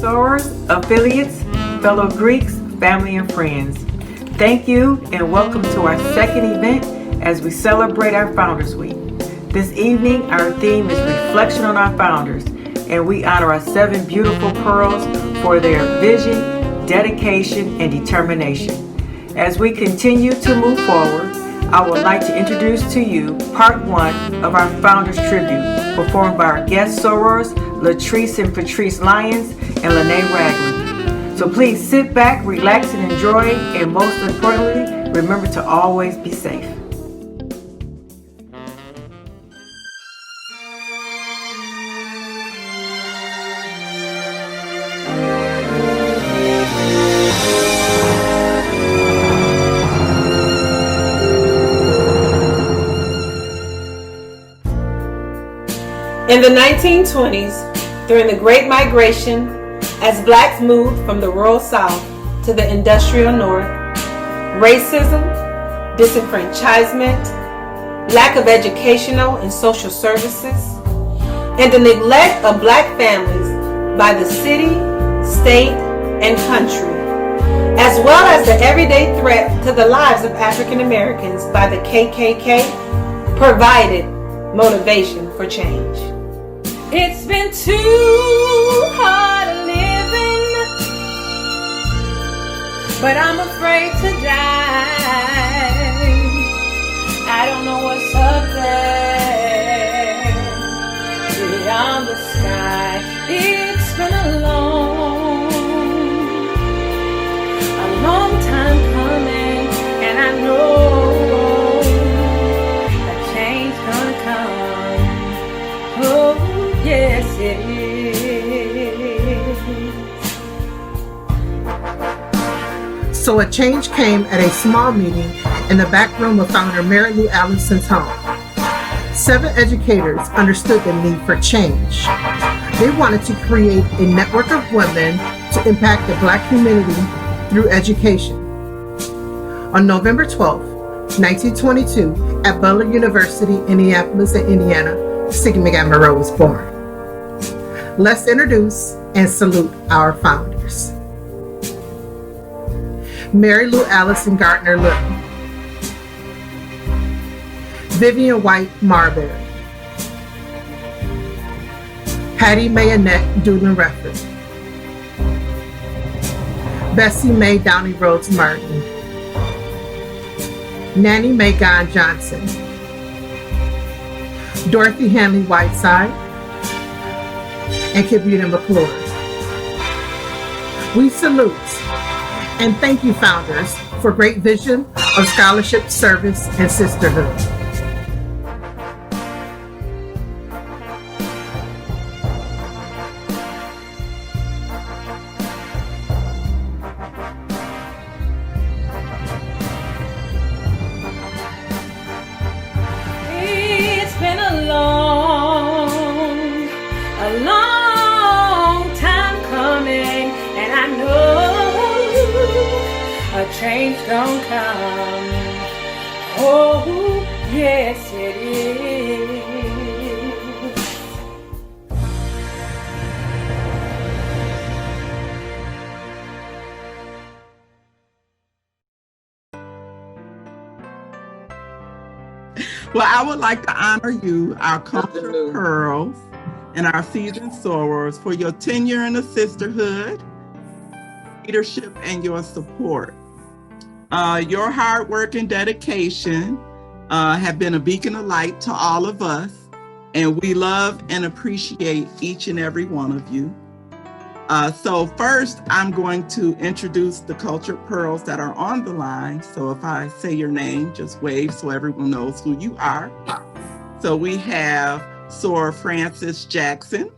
Sorors, affiliates, fellow Greeks, family and friends. Thank you and welcome to our second event as we celebrate our Founders Week. This evening our theme is Reflection on Our Founders, and we honor our 7 beautiful pearls for their vision, dedication, and determination. As we continue to move forward, I would like to introduce to you part 1 of our Founders Tribute, performed by our guest sorors, Latrice and Patrice Lyons and Lene Ragland. So please sit back, relax, and enjoy, and most importantly, remember to always be safe. In the 1920s, during the Great Migration, as blacks moved from the rural South to the industrial North, racism, disenfranchisement, lack of educational and social services, and the neglect of black families by the city, state, and country, as well as the everyday threat to the lives of African Americans by the KKK, provided motivation for change. It's been too hard living, but I'm afraid to die. I don't know what's up there beyond the sky. It's been a long time coming, and I know a change gonna come. Oh, yes, it is. So a change came at a small meeting in the back room of founder Mary Lou Allison's home. 7 educators understood the need for change. They wanted to create a network of women to impact the black community through education. On November 12, 1922, at Butler University, Indianapolis, Indiana, Sigma Gamma Rho was born. Let's introduce and salute our founders. Mary Lou Allison Gardner Little, Vivian White Marbury, Hattie Mae Annette Doolin Redford, Bessie Mae Downey Rhodes Martin, Nanny Mae Gon Johnson, Dorothy Hanley Whiteside, and Kibita McClure. We salute and thank you, founders, for great vision of scholarship, service, and sisterhood. It's been a long time coming, and I know a change gon' come. Oh, yes it is. Well, I would like to honor you, our culture pearls, and our seasoned sorors for your tenure in the sisterhood, leadership and your support. Your hard work and dedication have been a beacon of light to all of us, and we love and appreciate each and every one of you. So first, I'm going to introduce the Cultured Pearls that are on the line. So if I say your name, just wave so everyone knows who you are. So we have Sora Francis Jackson.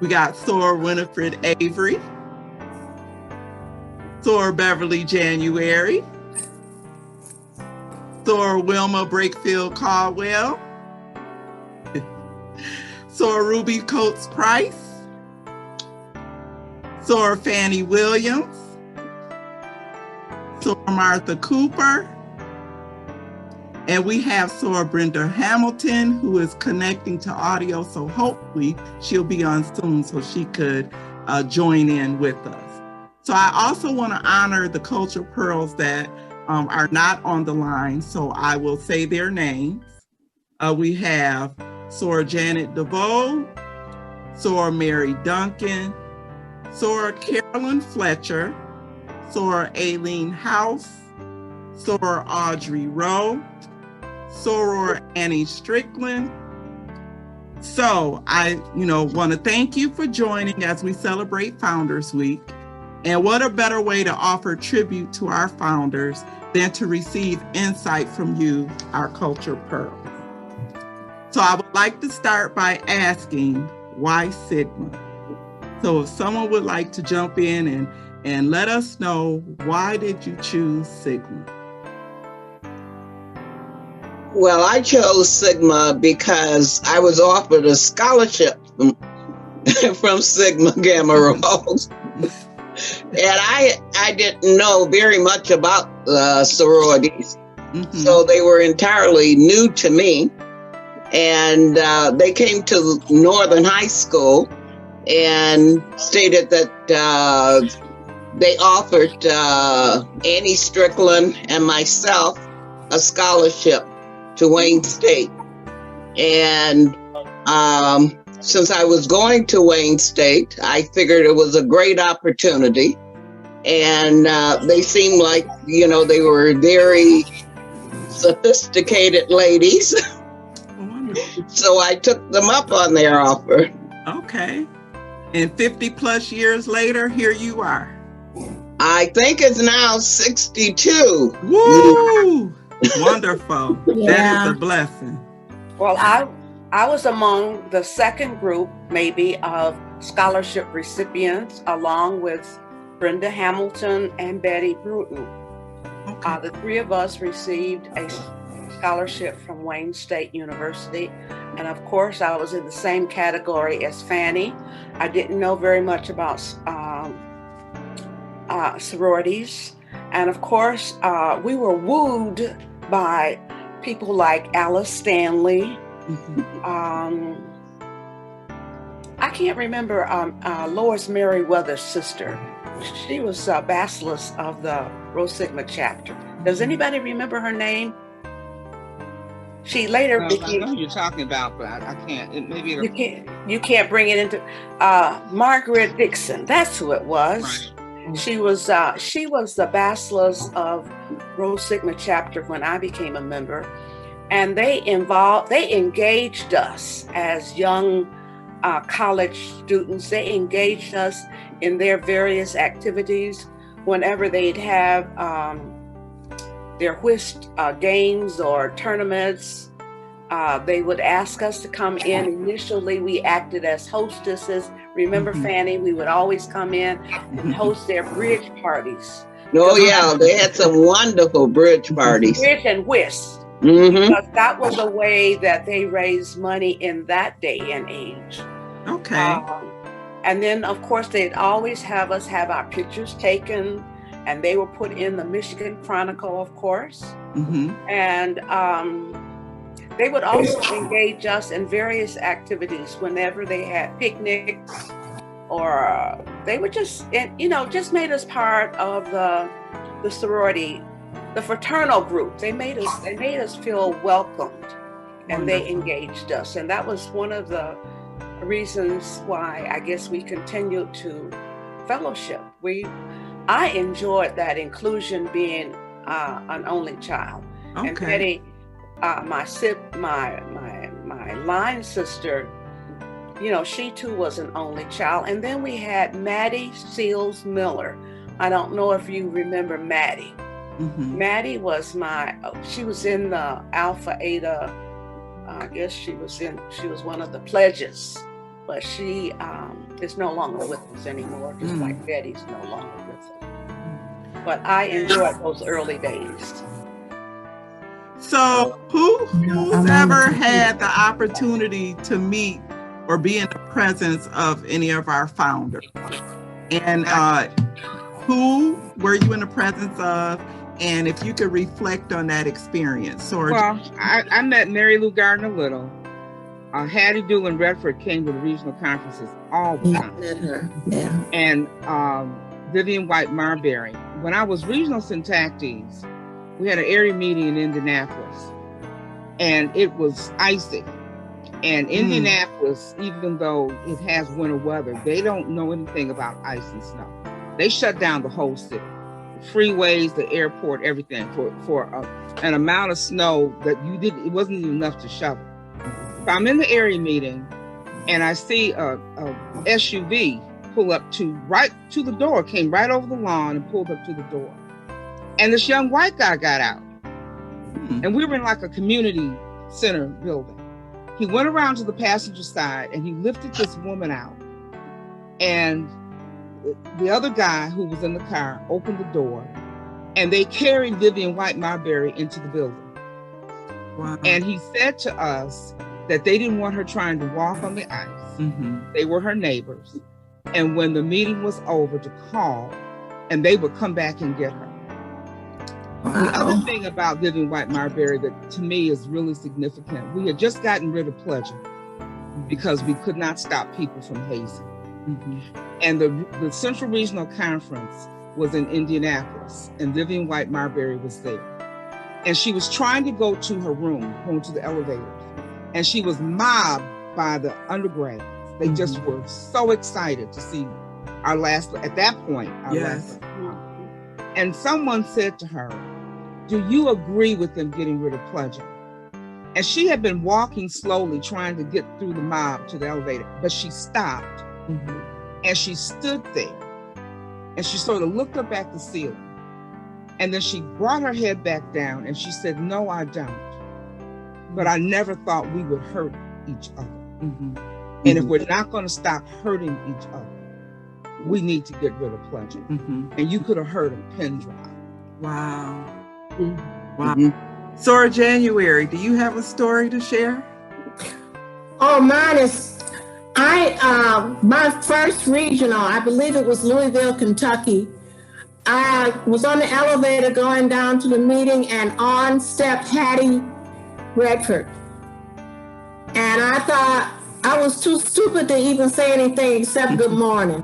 We got Sora Winifred Avery. Sora Beverly January. Sora Wilma Brakefield Caldwell. Sora Ruby Coates Price. Sora Fannie Williams. Sora Martha Cooper. And we have Sora Brenda Hamilton, who is connecting to audio, so hopefully she'll be on soon so she could join in with us. So I also want to honor the Cultured Pearls that are not on the line, so I will say their names. We have Sora Janet DeVoe, Sora Mary Duncan, Sora Carolyn Fletcher, Sora Aileen House, Sora Audrey Rowe, Sora Annie Strickland. So I, want to thank you for joining as we celebrate Founders Week. And what a better way to offer tribute to our founders than to receive insight from you, our Cultured Pearls. So I would like to start by asking, why Sigma? So if someone would like to jump in and let us know, why did you choose Sigma? Well, I chose Sigma because I was offered a scholarship from Sigma Gamma Rho. And I didn't know very much about sororities. Mm-hmm. So they were entirely new to me. And they came to Northern High School and stated that they offered Annie Strickland and myself a scholarship to Wayne State. And since I was going to Wayne State, I figured it was a great opportunity. And they seemed like, they were very sophisticated ladies. So I took them up on their offer. Okay. And 50 plus years later, here you are. I think it's now 62. Woo! Wonderful. Yeah. That is a blessing. Well, I was among the second group, maybe, of scholarship recipients, along with Brenda Hamilton and Betty Bruton. Okay. The three of us received a scholarship from Wayne State University. And of course, I was in the same category as Fannie. I didn't know very much about sororities. And of course, we were wooed by people like Alice Stanley. Mm-hmm. I can't remember Lois Merriweather's sister. She was bacillus of the Rho Sigma chapter. Does anybody remember her name? She later became. I know who you're talking about, but I can't. You can't bring it into Margaret Dixon. That's who it was. Right. She was the bacillus of Rho Sigma chapter when I became a member, and they engaged us as young college students. They engaged us in their various activities. Whenever they'd have their whist games or tournaments, they would ask us to come in. Initially, we acted as hostesses. Remember, Fannie, we would always come in and host their bridge parties. Oh, yeah, they had some wonderful bridge parties. Bridge and whist. Mm-hmm. Because that was a way that they raised money in that day and age. Okay. And then, of course, they'd always have us have our pictures taken, and they were put in the Michigan Chronicle, of course. Mm-hmm. And they would also engage us in various activities whenever they had picnics, or they would just made us part of the sorority, the fraternal group. They made us feel welcomed, and they engaged us. And that was one of the reasons why I guess we continued to fellowship. I enjoyed that inclusion, being an only child. Okay. And Betty, my line sister, she too was an only child. And then we had Maddie Seals Miller. I don't know if you remember Maddie. Mm-hmm. Maddie was she was in the Alpha Eta. I guess she was one of the pledges, but she is no longer with us anymore, just like Betty's no longer with us. But I enjoyed those early days. So who's ever had the opportunity to meet or be in the presence of any of our founders? And who were you in the presence of? And if you could reflect on that experience. Well, I met Mary Lou Gardner Little. Hattie Doolin Redford came to the regional conferences all the time. Met her, yeah. And Vivian White Marbury. When I was regional syntactes, we had an area meeting in Indianapolis, and it was icy. And Indianapolis, even though it has winter weather, they don't know anything about ice and snow. They shut down the whole city. Freeways, the airport, everything for an amount of snow that it wasn't even enough to shovel. So I'm in the area meeting and I see a SUV pull up right to the door, came right over the lawn and pulled up to the door. And this young white guy got out. And we were in like a community center building. He went around to the passenger side and he lifted this woman out. And the other guy who was in the car opened the door and they carried Vivian White Marbury into the building. Wow. And he said to us that they didn't want her trying to walk on the ice. Mm-hmm. They were her neighbors. And when the meeting was over, to call and they would come back and get her. Wow. The other thing about Vivian White Marbury that to me is really significant, we had just gotten rid of pledging because we could not stop people from hazing. Mm-hmm. And the Central Regional Conference was in Indianapolis, and Vivian White Marbury was there. And she was trying to go to her room, going to the elevators, and she was mobbed by the undergrads. They just were so excited to see our last, at that point, our last. And someone said to her, "Do you agree with them getting rid of pledging?" And she had been walking slowly, trying to get through the mob to the elevator, but she stopped. And she stood there and she sort of looked up at the ceiling. And then she brought her head back down and she said, "No, I don't. But I never thought we would hurt each other. And if we're not going to stop hurting each other, we need to get rid of pledging." And you could have heard a pin drop. Wow. Wow. Sora January, do you have a story to share? Oh, mine is, my first regional, I believe it was Louisville, Kentucky. I was on the elevator going down to the meeting and on stepped Hattie Redford. And I thought I was too stupid to even say anything except good morning.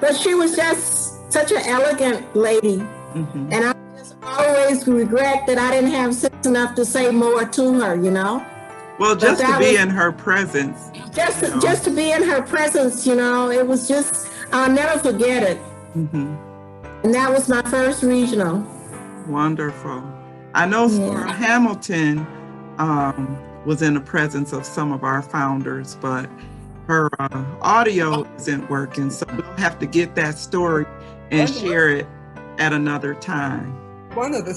But she was just such an elegant lady. And I just always regret that I didn't have sense enough to say more to her, Well, just to be in her presence. Just to be in her presence, it was just, I'll never forget it. And that was my first regional. Wonderful. I know Sora Hamilton was in the presence of some of our founders, but her audio isn't working, so we'll have to get that story and share it at another time. One of the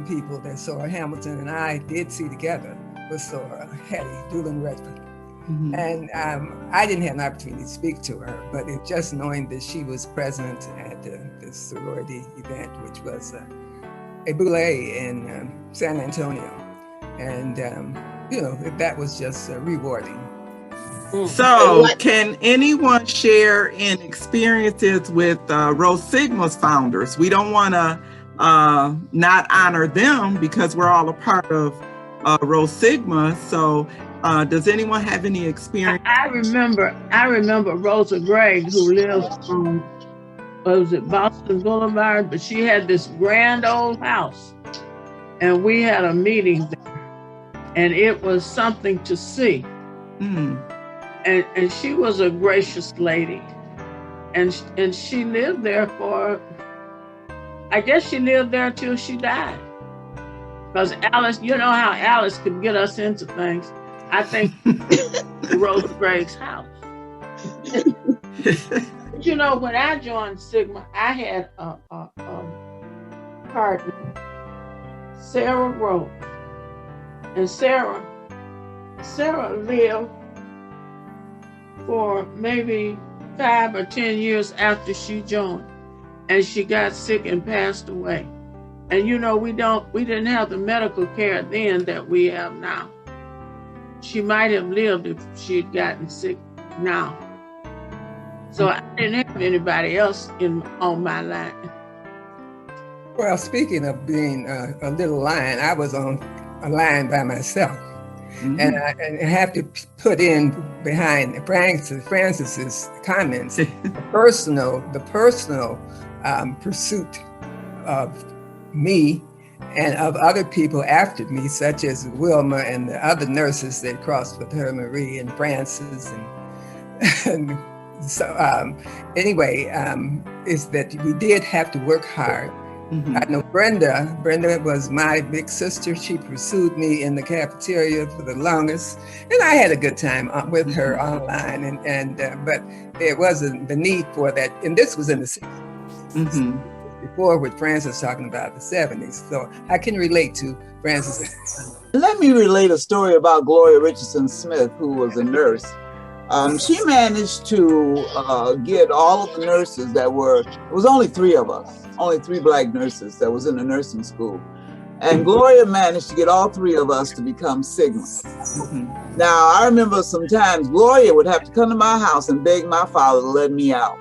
people that Sora Hamilton and I did see together was Sora Hattie Doolin Redford. And I didn't have an opportunity to speak to her, but just knowing that she was present at the sorority event, which was a boule in San Antonio. And, that was just rewarding. So can anyone share in experiences with Rho Sigma's founders? We don't want to not honor them because we're all a part of Rho Sigma. So does anyone have any experience? I remember Rosa Gray, who lives on, was it Boston Boulevard? But she had this grand old house, and we had a meeting there, and it was something to see. And she was a gracious lady. and she lived there for, I guess she lived there till she died. Because Alice, you know how Alice could get us into things. I think Rosa Gregg's house. But you know, when I joined Sigma, I had a partner, Sarah Rose. And Sarah lived for maybe 5 or 10 years after she joined, and she got sick and passed away. And you know, we didn't have the medical care then that we have now. She might have lived if she had gotten sick now. So I didn't have anybody else on my line. Well, speaking of being a little line, I was on a line by myself. Mm-hmm. And I have to put in behind Francis's comments, the personal pursuit of me and of other people after me, such as Wilma and the other nurses that crossed with her, Marie and Francis. And so anyway, is that we did have to work hard. Mm-hmm. I know Brenda was my big sister. She pursued me in the cafeteria for the longest, and I had a good time with her online. But there wasn't the need for that, and this was in the 60s. Mm-hmm. Before, with Francis talking about the 70s, so I can relate to Francis. Let me relate a story about Gloria Richardson Smith, who was a nurse. She managed to get all of the nurses it was only 3 of us. Only 3 Black nurses that was in the nursing school. And Gloria managed to get all 3 of us to become Sigma. Mm-hmm. Now, I remember sometimes Gloria would have to come to my house and beg my father to let me out.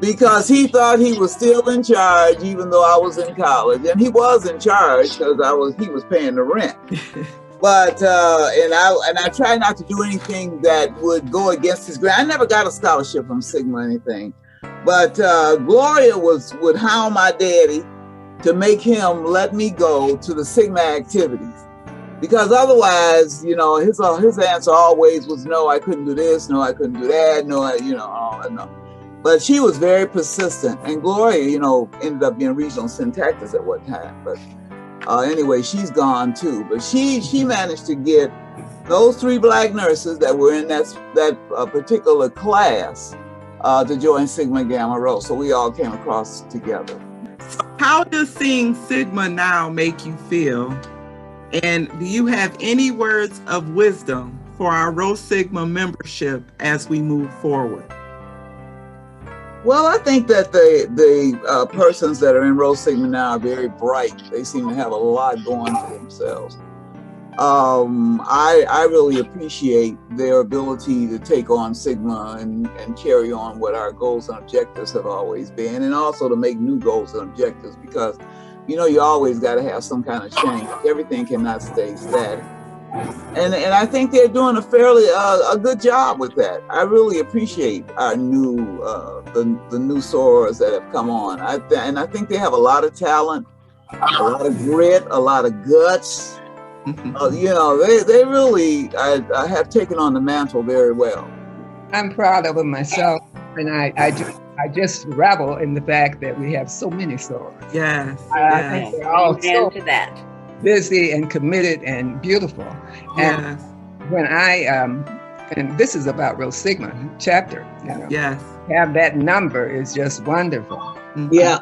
because he thought he was still in charge, even though I was in college. And he was in charge because he was paying the rent. But and I tried not to do anything that would go against his grant. I never got a scholarship from Sigma or anything. But Gloria would hound my daddy to make him let me go to the Sigma activities, because otherwise, you know, his answer always was no, I couldn't do this, no, I couldn't do that, no, all that, no. But she was very persistent, and Gloria, you know, ended up being regional syntactist at one time. But anyway, she's gone too. But she managed to get those 3 Black nurses that were in that particular class to join Sigma Gamma Rho. So we all came across together. How does seeing Sigma now make you feel? And do you have any words of wisdom for our Rho Sigma membership as we move forward? Well, I think that the persons that are in Rho Sigma now are very bright. They seem to have a lot going for themselves. I really appreciate their ability to take on Sigma and carry on what our goals and objectives have always been, and also to make new goals and objectives, because, you know, you always got to have some kind of change. Everything cannot stay static. And I think they're doing a fairly a good job with that. I really appreciate our new the new sorors that have come on. And I think they have a lot of talent, a lot of grit, a lot of guts. You know, they really have taken on the mantle very well. I'm proud of them myself, and I just revel in the fact that we have so many sorors. Yes, I think they're all so to that. busy and committed and beautiful. And when and this is about Rho Sigma chapter, you know. Yes. Have that number is just wonderful. Mm-hmm. Yeah.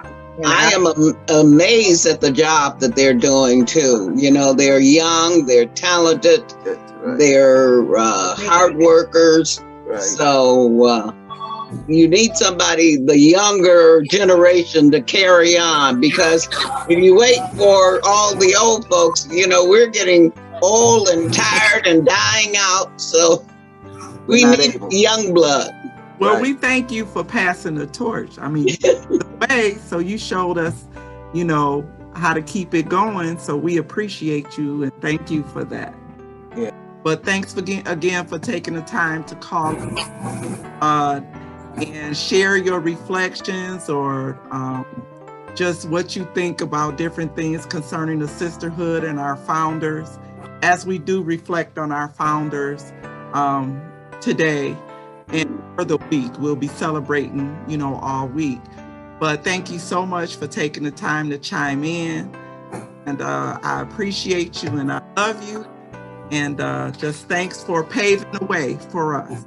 I am amazed at the job that they're doing too. You know, they're young, they're talented, they're hard workers. Right. So you need somebody, the younger generation, to carry on, because if you wait for all the old folks, you know, we're getting old and tired and dying out. So we need young blood. Well, we thank you for passing the torch. I mean, the way, so you showed us, you know, how to keep it going. So we appreciate you and thank you for that. Yeah. But thanks again for taking the time to call and share your reflections, or just what you think about different things concerning the sisterhood and our founders, as we do reflect on our founders today. and for the week. We'll be celebrating, you know, all week. But thank you so much for taking the time to chime in. And I appreciate you and I love you. And just thanks for paving the way for us.